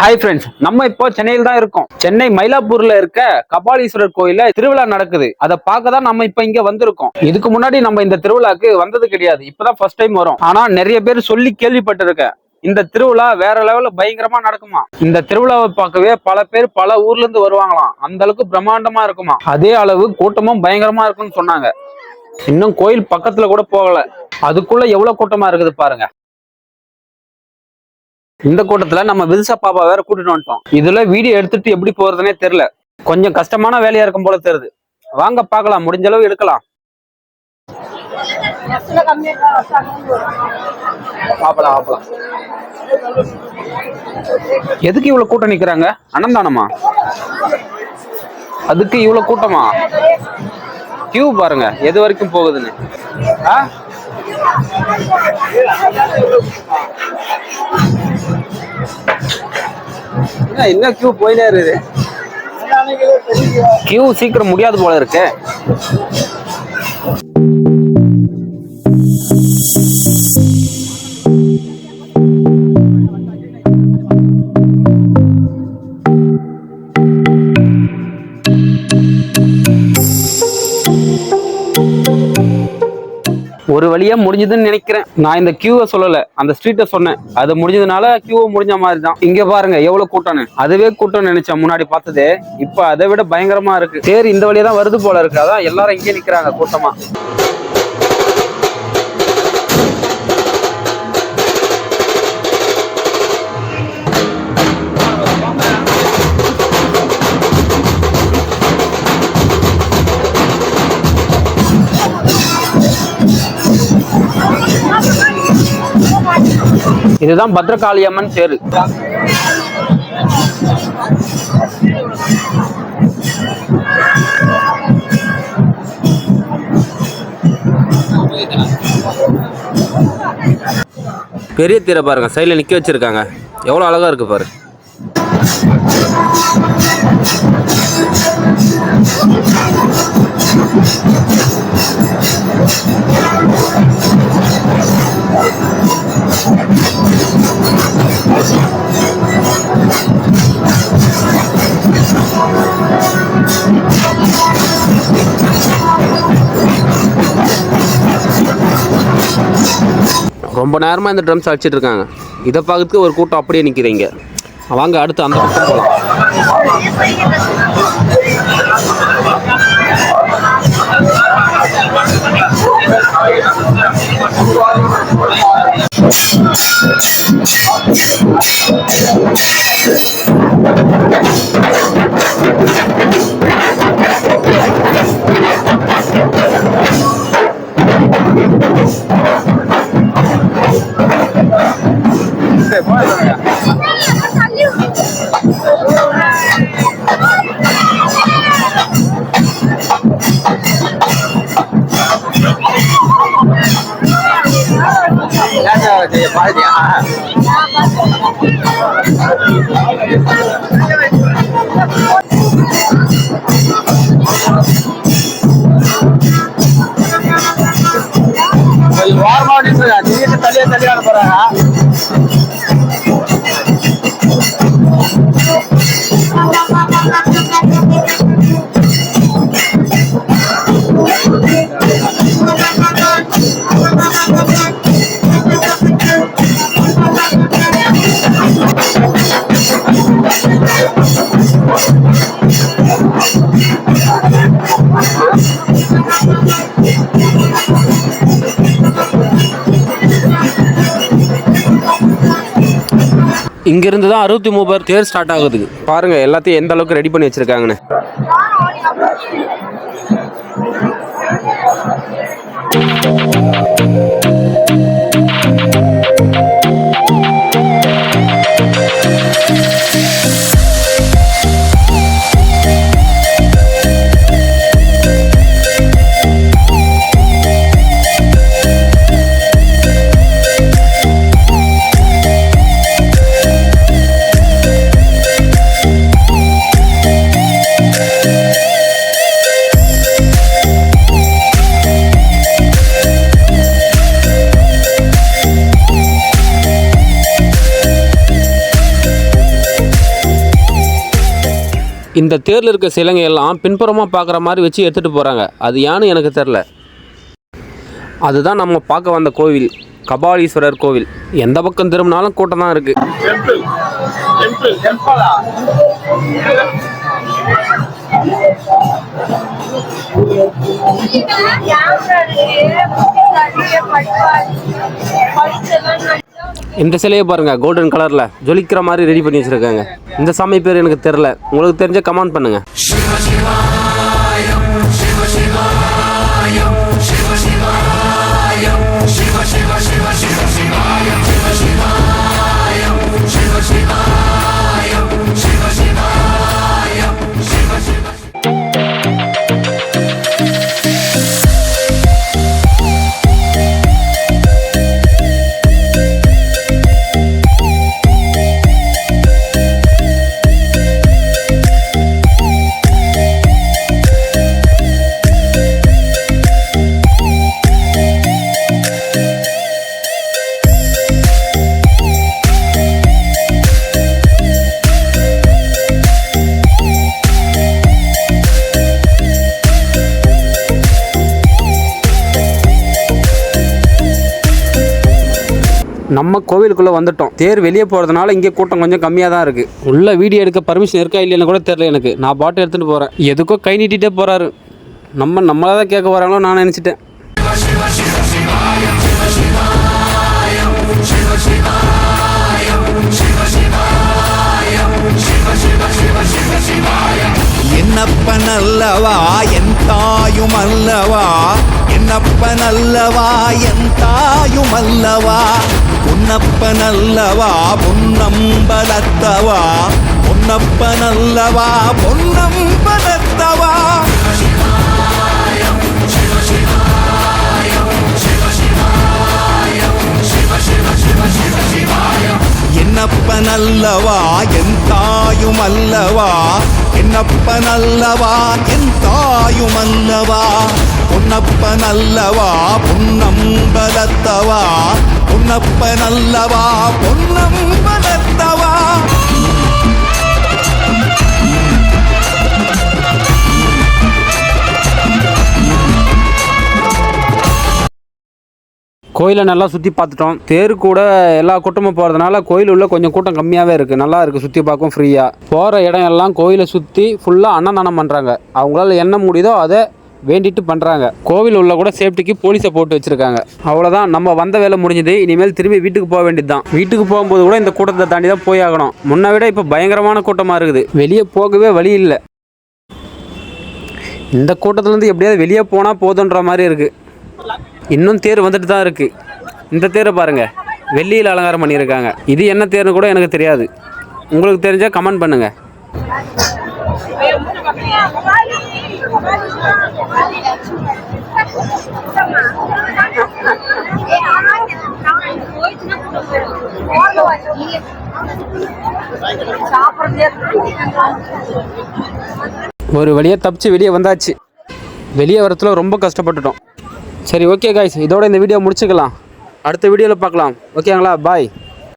Hi friends, நம்ம இப்போ சென்னையில் தான் இருக்கோம். சென்னை மயிலாப்பூர்ல இருக்க கபாலீஸ்வரர் கோயில்ல திருவிழா நடக்குது. அதை பார்க்க தான் நம்ம இப்ப இங்க வந்திருக்கோம். இதுக்கு முன்னாடி நம்ம இந்த திருவிழாக்கு வந்தது கிடையாது. இப்பதான் ஃபர்ஸ்ட் டைம் வரும். ஆனா நிறைய பேர் சொல்லி கேள்விப்பட்டிருக்கேன். இந்த திருவிழா வேற லெவல்ல பயங்கரமா நடக்குமா. இந்த திருவிழாவை பார்க்கவே பல பேர் பல ஊர்ல இருந்து வருவாங்களாம். அந்த அளவுக்கு பிரம்மாண்டமா இருக்குமா. அதே அளவு கூட்டமும் பயங்கரமா இருக்குன்னு சொன்னாங்க. இன்னும் கோயில் பக்கத்துல கூட போகல, அதுக்குள்ள எவ்வளவு கூட்டமா இருக்குது பாருங்க. இந்த கூட்டத்துல நம்ம வில்சா பாப்பா வேற கூட்டிட்டு வந்துட்டோம். இதுல வீடியோ எடுத்துட்டு எப்படி போறதுனே தெரியல. கொஞ்சம் கஷ்டமான வேலையா இருக்கும் போல தெரியுது. வாங்க பார்க்கலாம், முடிஞ்ச அளவு எடுக்கலாம். எதுக்கு இவ்வளவு கூட்டம் நிக்கிறாங்க? அன்னதானமா? அதுக்கு இவ்வளவு கூட்டமா? கியூ பாருங்க எது வரைக்கும் போகுதுன்னு. என்ன கியூ போயிட்டே இருக்குது. கியூ சீக்கிரம் முடியாது போல இருக்கு. ஒரு வழியா முடிஞ்சதுன்னு நினைக்கிறேன். நான் இந்த கியூவை சொல்லல, அந்த ஸ்ட்ரீட்டை சொன்னேன். அது முடிஞ்சதுனால கியூ முடிஞ்ச மாதிரி தான். இங்க பாருங்க எவ்வளவு கூட்டம்னு. அதுவே கூட்டம் நினைச்சேன் முன்னாடி பார்த்ததே. இப்ப அதை விட பயங்கரமா இருக்கு. சரி, இந்த வழியா தான் வருது போல இருக்கு. அதான் எல்லாரும் இங்கே நிக்கிறாங்க கூட்டமா. இதுதான் பத்ரகாளி அம்மன் தேரு. பெரிய தேரை பாருங்க, சைடுல நிக்க வச்சிருக்காங்க. எவ்வளவு அழகா இருக்கு பாரு. ரொம்ப நேரமா இந்த ட்ரம்ஸ் அடிச்சிட்டு இருக்காங்க. இதை பார்க்கறதுக்கு ஒரு கூட்டம் அப்படியே நிற்கிறீங்க. வாங்க அடுத்து அந்த பக்கம் போகலாம். தள்ளியான போறாங்க. இங்கிருந்து தான் 63 தேர் ஸ்டார்ட் ஆகுது. பாருங்க எல்லாத்தையும் எந்த அளவுக்கு ரெடி பண்ணி வச்சிருக்காங்கன்னு. இந்த தேரில் இருக்க சிலைங்க எல்லாம் பின்புறமாக பார்க்குற மாதிரி வச்சு எடுத்துகிட்டு போகிறாங்க. அது ஏன்னு எனக்கு தெரில. அதுதான் நம்ம பார்க்க வந்த கோவில், கபாலீஸ்வரர் கோவில். எந்த பக்கம் திரும்பினாலும் கூட்டம் தான் இருக்குது. இந்த சிலையை பாருங்க, கோல்டன் கலர்ல ஜொலிக்கிற மாதிரி ரெடி பண்ணி வச்சிருக்காங்க. இந்த சாமி பேர் எனக்கு தெரியல, உங்களுக்கு தெரிஞ்ச கமெண்ட் பண்ணுங்க. நம்ம கோவிலுக்குள்ளே வந்துட்டோம். தேர் வெளியே போகிறதுனால இங்கே கூட்டம் கொஞ்சம் கம்மியாக தான் இருக்குது. உள்ள வீடியோ எடுக்க பர்மிஷன் இருக்கா இல்லைன்னு கூட தெரியல எனக்கு. நான் பாட்டு எடுத்துகிட்டு போகிறேன். எதுக்கோ கை நீட்டிகிட்டே போகிறாரு. நம்மளை தான் கேட்க வராங்களோ நான் நினச்சிட்டேன். என்னப்பன் அல்லவா என் தாயும் அல்லவா, என்னப்பன் அல்லவா என் தாயும் அல்லவா, உன்னப்பன் அல்லவா பொன்னம்பலத்தவா, பொன்னப்பன் அல்லவா பொன்னம்பலத்தவா. என்னப்பன் அல்லவா என் தாயும் அல்லவா, என்னப்பன் அல்லவா என் தாயும் அல்லவா, பொன்னப்பன் அல்லவா பொன்னம்பலத்தவா, பொன்னப்பன் அல்லவா பொன்னம்பலத்தவா. கோயிலை நல்லா சுற்றி பார்த்துட்டோம். தேர் கூட எல்லா கூட்டமும் போகிறதுனால கோயில் உள்ள கொஞ்சம் கூட்டம் கம்மியாகவே இருக்குது. நல்லா இருக்குது, சுற்றி பார்க்கும் ஃப்ரீயாக. போகிற இடம் எல்லாம் கோயிலை சுற்றி ஃபுல்லாக அன்னதானம் பண்ணுறாங்க. அவங்களால என்ன முடியுதோ அதை வேண்டிட்டு பண்ணுறாங்க. கோவில் உள்ள கூட சேஃப்டிக்கு போலீஸை போட்டு வச்சுருக்காங்க. அவ்வளோதான், நம்ம வந்த வேலை முடிஞ்சுது. இனிமேல் திரும்பி வீட்டுக்கு போக வேண்டியது தான். வீட்டுக்கு போகும்போது கூட இந்த கூட்டத்தை தாண்டி தான் போய் ஆகணும். முன்ன விட இப்போ பயங்கரமான கூட்டமாக இருக்குது. வெளியே போகவே வழி இல்லை. இந்த கூட்டத்துலேருந்து எப்படியாவது வெளியே போனால் போதுன்ற மாதிரி இருக்குது. இன்னும் தேர் வந்துட்டு தான் இருக்குது. இந்த தேரை பாருங்கள், வெள்ளியில் அலங்காரம் பண்ணியிருக்காங்க. இது என்ன தேர்னு கூட எனக்கு தெரியாது. உங்களுக்கு தெரிஞ்சால் கமெண்ட் பண்ணுங்கள். ஒரு வழியாக தப்பிச்சு வெளியே வந்தாச்சு. வெளியே வரத்துல ரொம்ப கஷ்டப்பட்டுட்டோம். சரி, ஓகே காய்ஸ், இதோட இந்த வீடியோ முடிச்சுக்கலாம். அடுத்த வீடியோவில் பார்க்கலாம். ஓகேங்களா? பாய்.